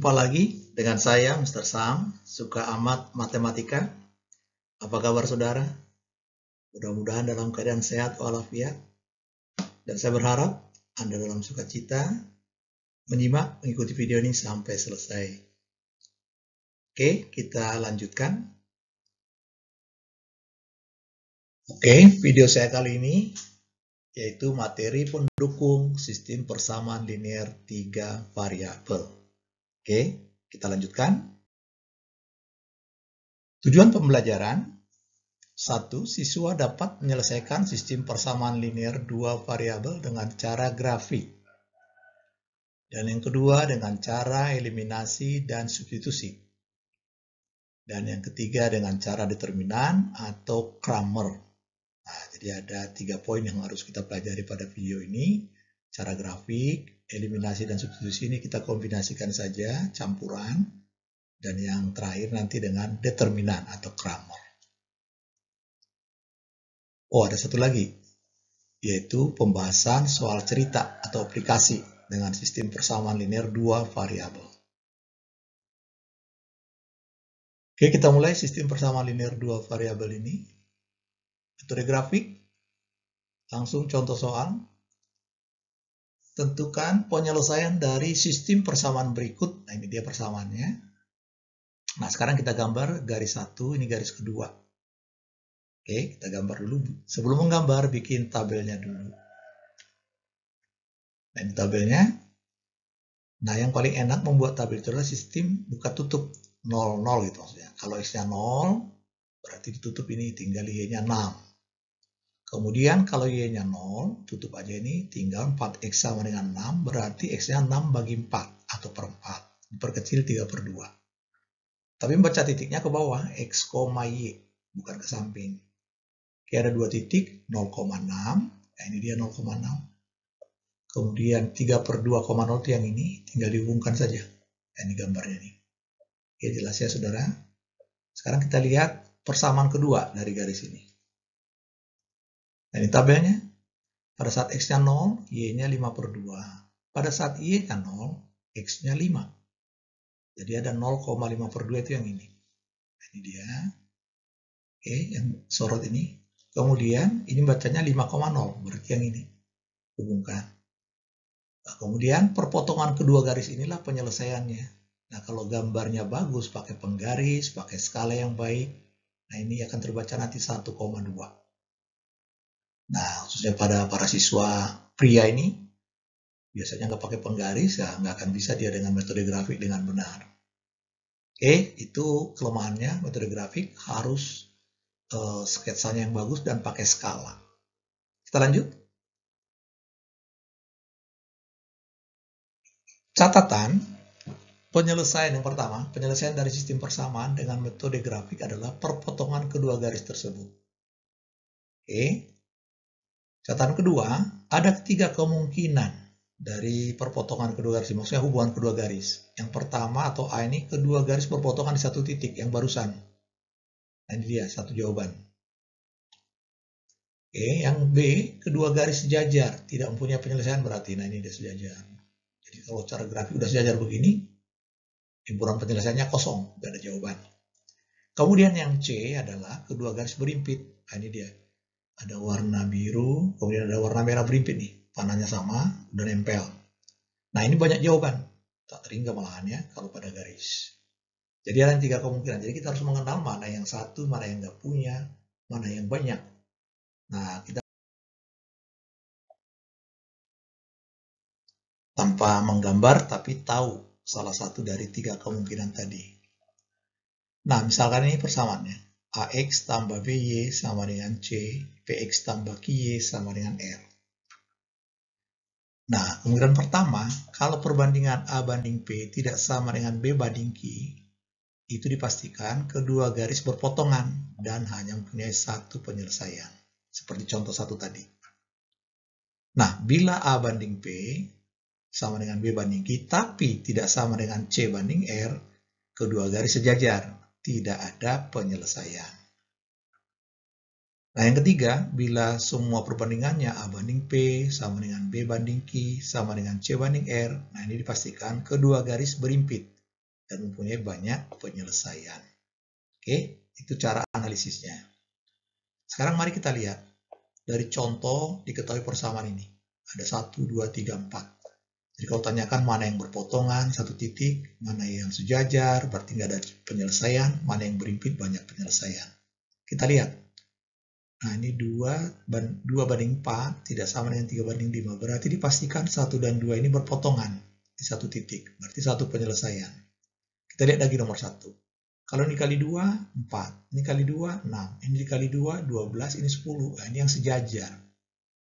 Jumpa lagi dengan saya, Mr. Sam, suka amat matematika. Apa kabar saudara? Mudah-mudahan dalam keadaan sehat walafiat. Dan saya berharap Anda dalam sukacita menyimak, mengikuti video ini sampai selesai. Oke, kita lanjutkan. Oke, video saya kali ini yaitu materi pendukung sistem persamaan linear 3 variabel. Oke, kita lanjutkan. Tujuan pembelajaran: 1. Siswa dapat menyelesaikan sistem persamaan linear 2 variabel dengan cara grafik. Dan yang kedua dengan cara eliminasi dan substitusi. Dan yang ketiga dengan cara determinan atau Cramer. Nah, jadi ada 3 poin yang harus kita pelajari pada video ini. Cara grafik, eliminasi, dan substitusi ini kita kombinasikan saja, campuran. Dan yang terakhir nanti dengan determinan atau Cramer. Oh, ada satu lagi, yaitu pembahasan soal cerita atau aplikasi dengan sistem persamaan linear 2 variabel. Oke, kita mulai sistem persamaan linear 2 variabel ini. Metode grafik, langsung contoh soal. Tentukan penyelesaian dari sistem persamaan berikut. Nah, ini dia persamaannya. Nah, sekarang kita gambar garis 1, ini garis kedua. Oke, kita gambar dulu. Sebelum menggambar, bikin tabelnya dulu. Nah, ini tabelnya. Nah, yang paling enak membuat tabel itu adalah sistem buka tutup 0, 0 gitu maksudnya. Kalau X-nya 0, berarti ditutup ini, tinggal Y-nya 6. Kemudian kalau Y-nya 0, tutup aja ini, tinggal 4X sama dengan 6, berarti X-nya 6 bagi 4 atau per 4. Diperkecil 3/2. Tapi baca titiknya ke bawah, X, Y, bukan ke samping. Oke, ada 2 titik, 0,6. Nah, ini dia 0,6. Kemudian 3/2,0 itu yang ini, tinggal dihubungkan saja. Nah, ini gambarnya nih. Oke, jelas ya saudara. Sekarang kita lihat persamaan kedua dari garis ini. Nah, ini tabelnya. Pada saat X-nya 0, Y-nya 5/2. Pada saat Y-nya 0, X-nya 5. Jadi ada 0,5/2 itu yang ini. Nah, ini dia. Oke, yang sorot ini. Kemudian ini bacanya 5,0, berarti yang ini. Hubungkan. Nah, kemudian perpotongan kedua garis inilah penyelesaiannya. Nah, kalau gambarnya bagus, pakai penggaris, pakai skala yang baik, nah ini akan terbaca nanti 1,2. Nah, khususnya pada para siswa pria ini, biasanya nggak pakai penggaris, ya nggak akan bisa dia dengan metode grafik dengan benar. Oke, itu kelemahannya metode grafik, harus sketsanya yang bagus dan pakai skala. Kita lanjut. Catatan, penyelesaian yang pertama, penyelesaian dari sistem persamaan dengan metode grafik adalah perpotongan kedua garis tersebut. Oke. Catatan kedua, ada 3 kemungkinan dari perpotongan kedua garis, maksudnya hubungan kedua garis. Yang pertama atau A ini, kedua garis berpotongan di satu titik yang barusan. Nah, ini dia satu jawaban. Oke, yang B, kedua garis sejajar, tidak mempunyai penyelesaian berarti. Nah, ini dia sejajar. Jadi kalau cara grafik udah sejajar begini, himpunan penyelesaiannya kosong, tidak ada jawaban. Kemudian yang C adalah kedua garis berimpit. Nah, ini dia. Ada warna biru, kemudian ada warna merah berimpit nih. Panahnya sama, udah nempel. Nah, ini banyak jawaban. Tak terhingga malahan ya, kalau pada garis. Jadi ada 3 kemungkinan. Jadi kita harus mengenal mana yang satu, mana yang nggak punya, mana yang banyak. Nah, kita tanpa menggambar, tapi tahu salah satu dari 3 kemungkinan tadi. Nah, misalkan ini persamaannya. AX tambah BY sama dengan C, PX tambah QY sama dengan R. Nah, kemungkinan pertama, kalau perbandingan A banding P tidak sama dengan B banding Q, itu dipastikan kedua garis berpotongan dan hanya mempunyai satu penyelesaian. Seperti contoh 1 tadi. Nah, bila A banding P sama dengan B banding Q, tapi tidak sama dengan C banding R, kedua garis sejajar. Tidak ada penyelesaian. Nah, yang ketiga, bila semua perbandingannya A banding P sama dengan B banding Q sama dengan C banding R, nah ini dipastikan kedua garis berimpit. dan mempunyai banyak penyelesaian. Oke, itu cara analisisnya. Sekarang mari kita lihat dari contoh diketahui persamaan ini. Ada 1, 2, 3, 4. Jadi kalau tanyakan mana yang berpotongan, satu titik, mana yang sejajar, berarti nggak ada penyelesaian, mana yang berimpit, banyak penyelesaian. Kita lihat. Nah, ini 2 banding 4, tidak sama dengan 3 banding 5. Berarti dipastikan 1 dan 2 ini berpotongan di satu titik. Berarti satu penyelesaian. Kita lihat lagi nomor 1. Kalau ini kali 2, 4. Ini kali 2, 6. Ini dikali 2, 12. Ini 10. Nah, ini yang sejajar.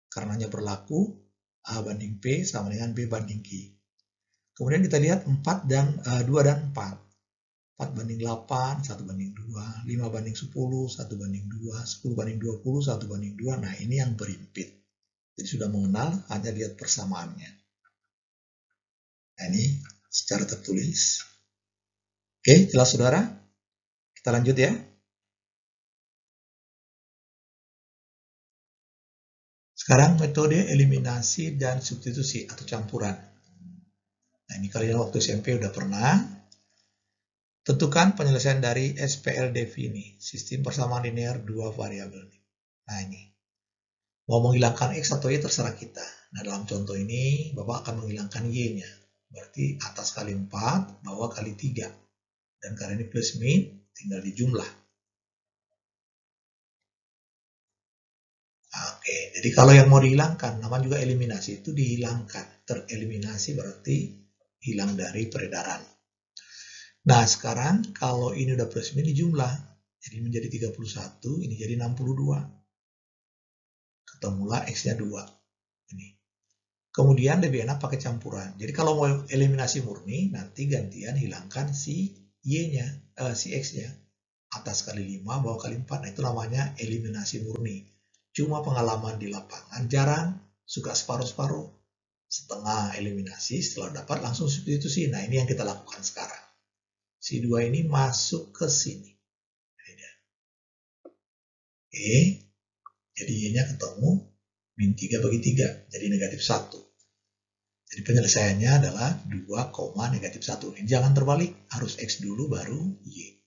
Karenanya berlaku A banding P sama dengan B banding Q. Kemudian kita lihat 2 dan 4. 4 banding 8, 1 banding 2. 5 banding 10, 1 banding 2. 10 banding 20, 1 banding 2. Nah, ini yang berimpit. Jadi sudah mengenal, hanya lihat persamaannya. Nah, ini secara tertulis. Oke, jelas saudara? Kita lanjut ya. Sekarang metode eliminasi dan substitusi atau campuran. Nah, ini kalian waktu SMP udah pernah. Tentukan penyelesaian dari SPLDV ini, sistem persamaan linear dua variabel. Nah, ini. Mau menghilangkan X atau Y terserah kita. Nah, dalam contoh ini, Bapak akan menghilangkan Y-nya. Berarti atas kali 4, bawah kali 3. Dan karena ini plus min, tinggal dijumlah. Oke, jadi kalau yang mau dihilangkan, nama juga eliminasi, itu dihilangkan. Tereliminasi berarti hilang dari peredaran. Nah, sekarang kalau ini udah plus min dijumlah. Jadi menjadi 31, ini jadi 62. Ketemulah X-nya 2. Ini. Kemudian lebih enak pakai campuran. Jadi kalau mau eliminasi murni, nanti gantian hilangkan si Y-nya, si X-nya. Atas kali 5, bawah kali 4. Nah, itu namanya eliminasi murni. Cuma pengalaman di lapangan jarang, suka separuh-separuh. Setengah eliminasi, setelah dapat langsung substitusi. Nah, ini yang kita lakukan sekarang. Si 2 ini masuk ke sini. Oke, jadi Y-nya ketemu, min 3 bagi 3, jadi negatif 1. Jadi penyelesaiannya adalah 2, negatif 1. Ini jangan terbalik, harus X dulu baru Y.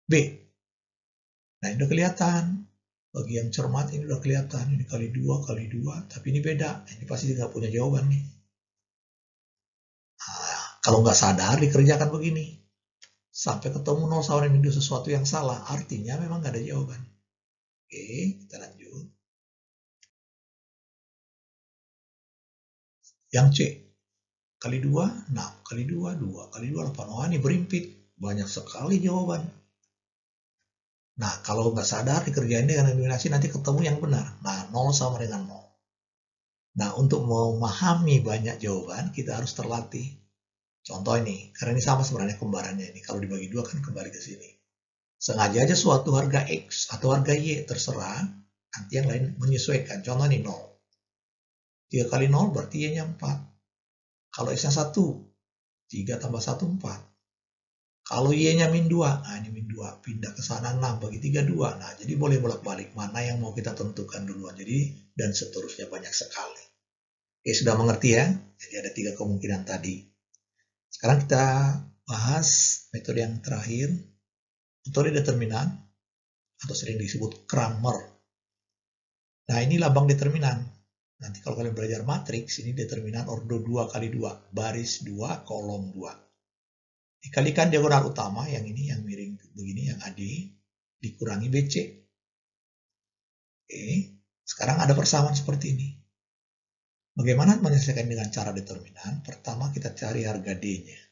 B. Nah, ini udah kelihatan. Bagi yang cermat ini udah kelihatan. Ini kali 2, tapi ini beda. Ini pasti nggak punya jawaban nih. Nah, kalau nggak sadar dikerjakan begini. Sampai ketemu 0 sama dengan sesuatu yang salah. Artinya memang nggak ada jawaban. Oke, kita lanjut. Yang C. Kali 2, 6. Kali 2, 2. Kali 2, 8. Oh, ini berimpit. Banyak sekali jawaban. Nah, kalau nggak sadar dikerjain dengan eliminasi nanti ketemu yang benar. Nah, 0 sama dengan 0. Nah, untuk memahami banyak jawaban, kita harus terlatih. Contoh ini, karena ini sama sebenarnya kembarannya ini. Kalau dibagi 2 kan kembali ke sini. Sengaja aja suatu harga X atau harga Y, terserah. Nanti yang lain menyesuaikan. Contoh ini 0. 3 kali 0 berarti Y-nya 4. Kalau X-nya 1, 3 tambah 1, 4. Kalau Y-nya min 2, nah ini min 2, pindah ke sana 6, bagi 3, 2. Nah, jadi boleh bolak-balik, mana yang mau kita tentukan duluan. Jadi, dan seterusnya banyak sekali. Oke, sudah mengerti ya? Jadi ada 3 kemungkinan tadi. Sekarang kita bahas metode yang terakhir, metode determinan, atau sering disebut Cramer. Nah, ini lambang determinan. Nanti kalau kalian belajar matriks, ini determinan ordo 2 kali 2, baris 2, kolom 2. Dikalikan diagonal utama, yang ini, yang miring begini, yang AD, dikurangi BC. Oke, sekarang ada persamaan seperti ini. Bagaimana menyelesaikan dengan cara determinan? Pertama kita cari harga D-nya,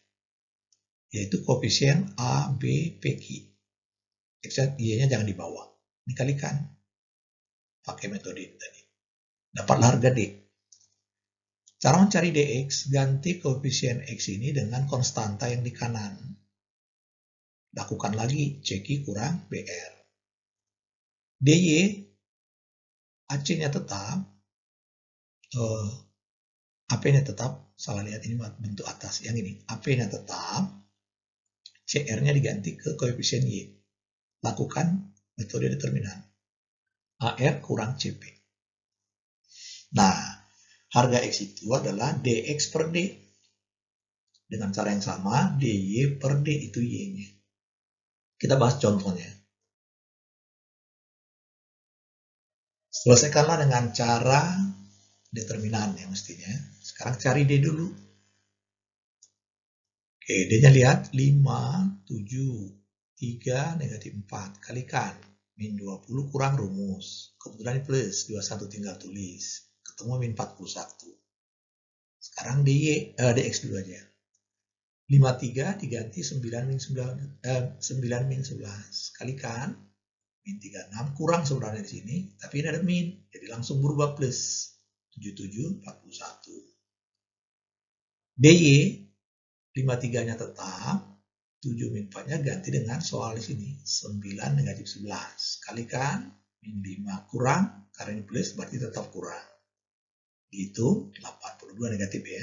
yaitu koefisien A, B, P, Q. Y-nya jangan dibawa. Dikalikan. Pakai metode ini tadi. Dapatlah harga D. Cara mencari dx, ganti koefisien x ini dengan konstanta yang di kanan. Lakukan lagi, CQ kurang BR. DY, AC-nya tetap, AP-nya tetap, salah lihat ini bentuk atas, yang ini, AP-nya tetap, CR-nya diganti ke koefisien Y. Lakukan metode determinan. AR kurang CP. Nah, harga X itu adalah dx per D. Dengan cara yang sama, DY per D itu Y-nya. Kita bahas contohnya. Selesaikanlah dengan cara determinan ya mestinya. Sekarang cari D dulu. Oke, D-nya lihat 5, 7, 3, negatif 4. Kalikan. Min 20 kurang rumus. Kebetulan ini plus, 21 tinggal tulis. Ketemu min 41. Sekarang DX dulu aja. 53 diganti 9 min 11. Kalikan. Min 36 kurang sebenarnya di sini. Tapi ini ada min. Jadi langsung berubah plus. 77, 41. DY 53-nya tetap. 7 min 4-nya ganti dengan soal di sini. 9 negatif 11. Kalikan. Min 5 kurang. Karena ini plus berarti tetap kurang. Itu 82 negatif ya.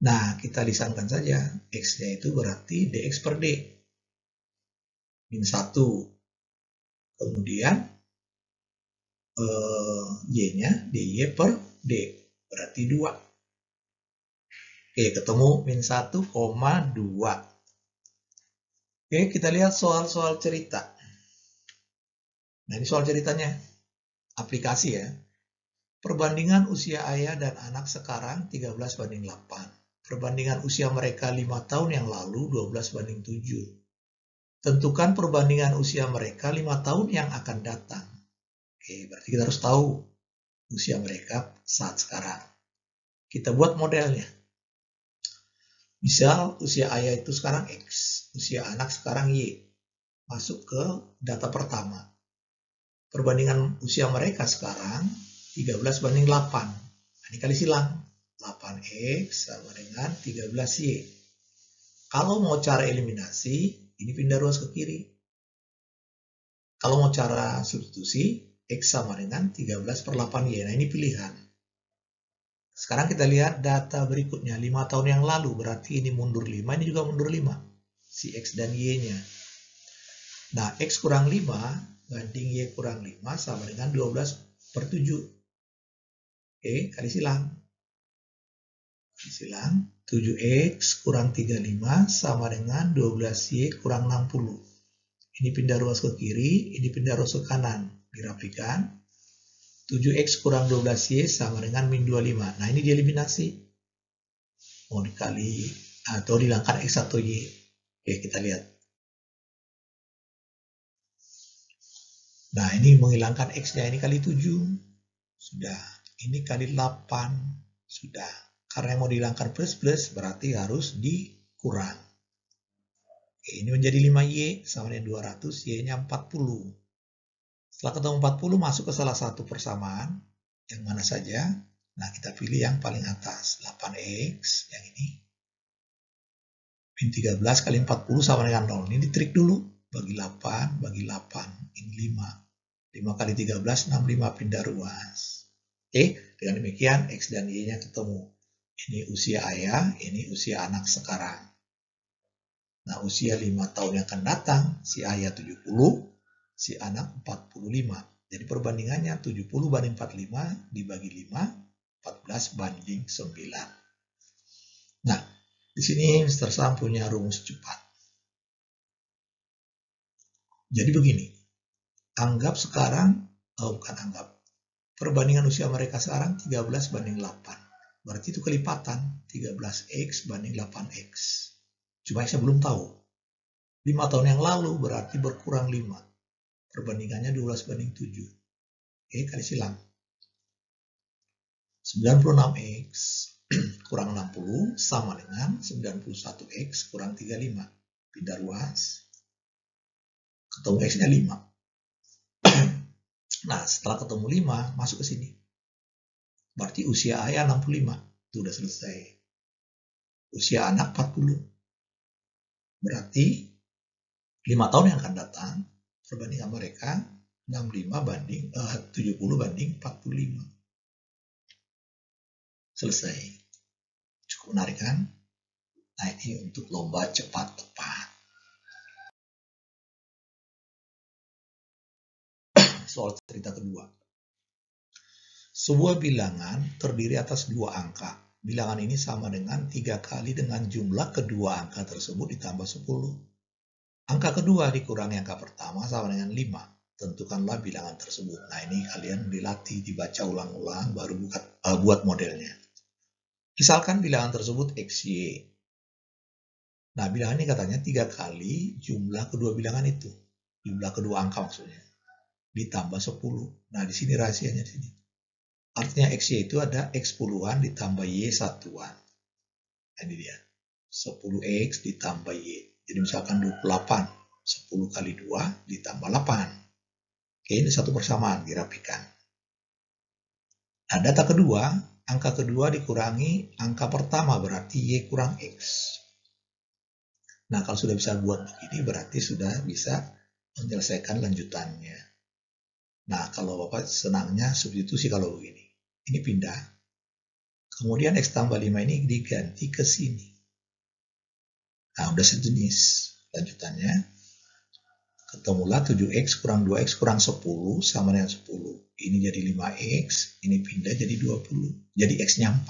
Nah, kita lisankan saja. X-nya itu berarti DX per D. Min 1. Kemudian Y-nya DY per D. Berarti 2. Oke, ketemu min 1,2. Oke, kita lihat soal-soal cerita. Nah, ini soal ceritanya. Aplikasi ya. Perbandingan usia ayah dan anak sekarang 13 banding 8. Perbandingan usia mereka 5 tahun yang lalu 12 banding 7. Tentukan perbandingan usia mereka 5 tahun yang akan datang. Oke, berarti kita harus tahu usia mereka saat sekarang. Kita buat modelnya. Misal usia ayah itu sekarang X, usia anak sekarang Y. Masuk ke data pertama. Perbandingan usia mereka sekarang 13 banding 8. Nah, ini kali silang. 8X sama dengan 13Y. Kalau mau cara eliminasi, ini pindah ruas ke kiri. Kalau mau cara substitusi, X sama dengan 13 per 8Y. Nah, ini pilihan. Sekarang kita lihat data berikutnya. 5 tahun yang lalu, berarti ini mundur 5, ini juga mundur 5. Si X dan Y-nya. Nah, X kurang 5 banding Y kurang 5 sama dengan 12 per 7. Oke, kali silang. 7X kurang 35 sama dengan 12Y kurang 60. Ini pindah ruas ke kiri, ini pindah ruas ke kanan. Dirapikan. 7X kurang 12Y sama dengan min 25. Nah, ini dieliminasi. Mau dikali atau dihilangkan X atau Y. Oke, kita lihat. Nah, ini menghilangkan X-nya, ini kali 7. Sudah. Ini kali 8. Sudah. Karena mau dihilangkan plus-plus, berarti harus dikurang. Oke, ini menjadi 5Y sama dengan 200, Y-nya 40. Setelah ketemu 40, masuk ke salah satu persamaan. Yang mana saja? Nah, kita pilih yang paling atas. 8X, yang ini. Min 13 kali 40 sama dengan 0. Ini ditrik dulu. Bagi 8, bagi 8. Ini 5. 5 kali 13, 65 pindah ruas. Oke, dengan demikian X dan Y-nya ketemu. Ini usia ayah, ini usia anak sekarang. Nah, usia 5 tahun yang akan datang, si ayah 70, si anak 45. Jadi perbandingannya 70 banding 45 dibagi 5, 14 banding 9. Nah, di sini Mr. Sam punya rumus cepat. Jadi begini, anggap sekarang, perbandingan usia mereka sekarang 13 banding 8. Berarti itu kelipatan, 13X banding 8X. Cuma saya belum tahu. 5 tahun yang lalu berarti berkurang 5. Perbandingannya 12 banding 7. Oke, kali silang. 96X kurang 60 sama dengan 91X kurang 35. Pindah ruas. Ketemu X-nya 5. Nah, setelah ketemu 5, masuk ke sini. Berarti usia ayah 65. Itu udah selesai. Usia anak 40. Berarti 5 tahun yang akan datang, perbandingan mereka 70 banding 45. Selesai. Cukup menarik kan? Nah, ini untuk lomba cepat tepat. Soal cerita kedua. Sebuah bilangan terdiri atas 2 angka. bilangan ini sama dengan 3 kali dengan jumlah kedua angka tersebut ditambah 10. Angka kedua dikurangi angka pertama sama dengan 5. Tentukanlah bilangan tersebut. Nah, ini kalian dilatih, dibaca ulang-ulang, baru buat modelnya. Misalkan bilangan tersebut XY. Nah, bilangan ini katanya 3 kali jumlah kedua bilangan itu. Jumlah kedua angka maksudnya. Ditambah 10. Nah, di sini rahasianya di sini. Artinya XY itu ada X puluhan ditambah Y satuan. Nah, ini dia. 10X ditambah Y. Jadi misalkan 28. 10 kali 2 ditambah 8. Oke, ini satu persamaan, dirapikan. Nah, data kedua, angka kedua dikurangi angka pertama, berarti Y kurang X. Nah, kalau sudah bisa buat begini, berarti sudah bisa menyelesaikan lanjutannya. Nah, kalau Bapak senangnya substitusi kalau begini. Ini pindah. Kemudian X tambah 5 ini diganti ke sini. Nah, udah sejenis. Lanjutannya. Ketemulah 7X kurang 2X kurang 10 sama dengan 10. Ini jadi 5X, ini pindah jadi 20. Jadi X-nya 4.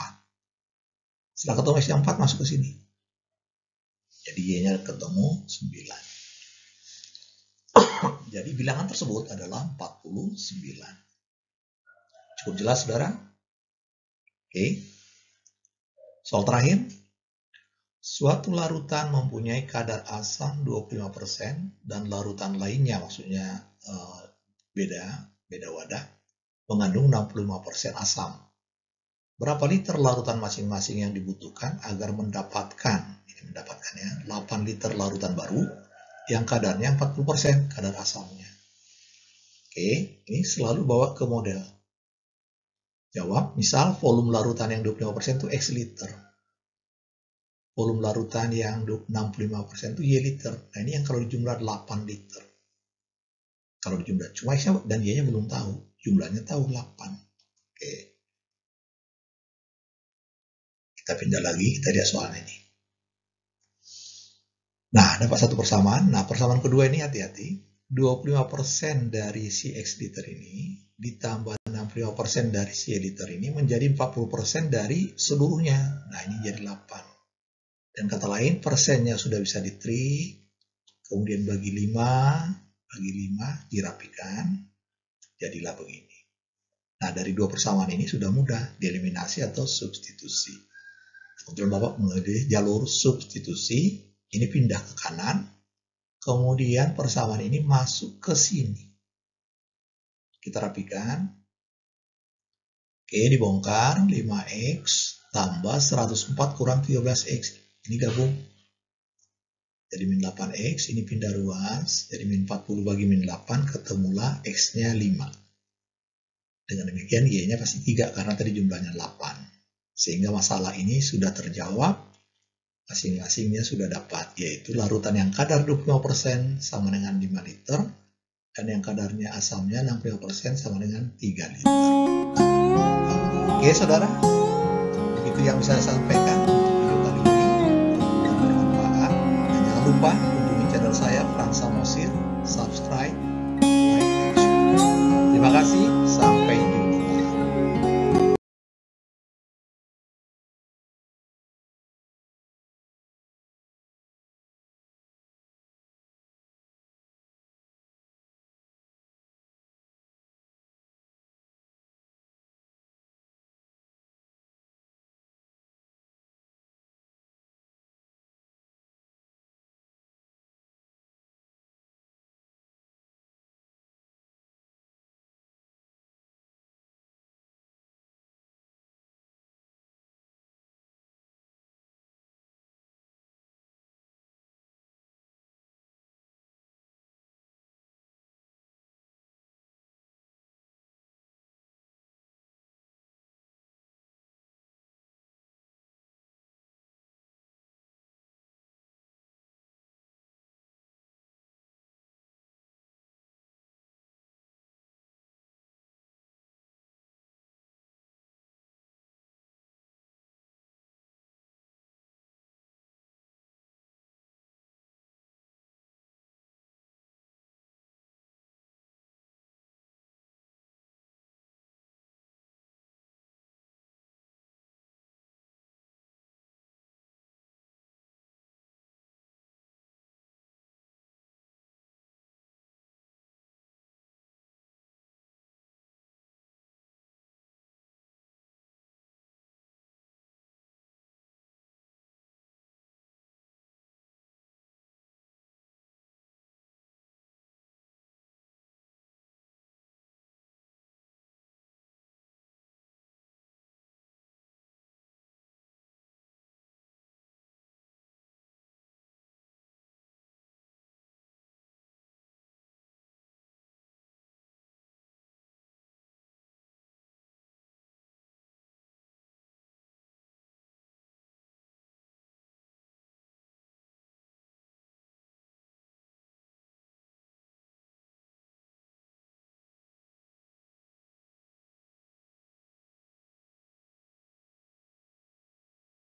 Setelah ketemu X-nya 4, masuk ke sini. Jadi Y-nya ketemu 9. Jadi bilangan tersebut adalah 49. Cukup jelas, saudara? Oke. Soal terakhir. Suatu larutan mempunyai kadar asam 25% dan larutan lainnya, maksudnya beda wadah, mengandung 65% asam. Berapa liter larutan masing-masing yang dibutuhkan agar mendapatkan 8 liter larutan baru yang kadarnya 40% kadar asamnya. Oke, ini selalu bawa ke model. Jawab, misal volume larutan yang 25% itu X liter. Volume larutan yang 65% itu Y liter. Nah, ini yang kalau dijumlah 8 liter. Kalau dijumlah, cuma X dan Y-nya belum tahu. Jumlahnya tahu 8. Oke. Kita pindah lagi, kita lihat soal ini. Nah, dapat satu persamaan. Nah, persamaan kedua ini hati-hati. 25% dari si X liter ini ditambah 65% dari si Y liter ini menjadi 40% dari seluruhnya. Nah, ini jadi 8. Dan kata lain, persennya sudah bisa ditrik, kemudian bagi 5, dirapikan, jadilah begini. Nah, dari dua persamaan ini sudah mudah dieliminasi atau substitusi. Kemudian Bapak mengambil jalur substitusi, ini pindah ke kanan, kemudian persamaan ini masuk ke sini. Kita rapikan. Oke, dibongkar, 5X tambah 104 kurang 13X. Ini gabung. Jadi min 8X, ini pindah ruas. Jadi min 40 bagi min 8, ketemulah X-nya 5. Dengan demikian Y-nya pasti 3, karena tadi jumlahnya 8. Sehingga masalah ini sudah terjawab. Masing-masingnya sudah dapat, yaitu larutan yang kadar 25% sama dengan 5 liter. Dan yang kadarnya asamnya 65% sama dengan 3 liter. Oke, saudara. Begitu yang bisa saya sampaikan.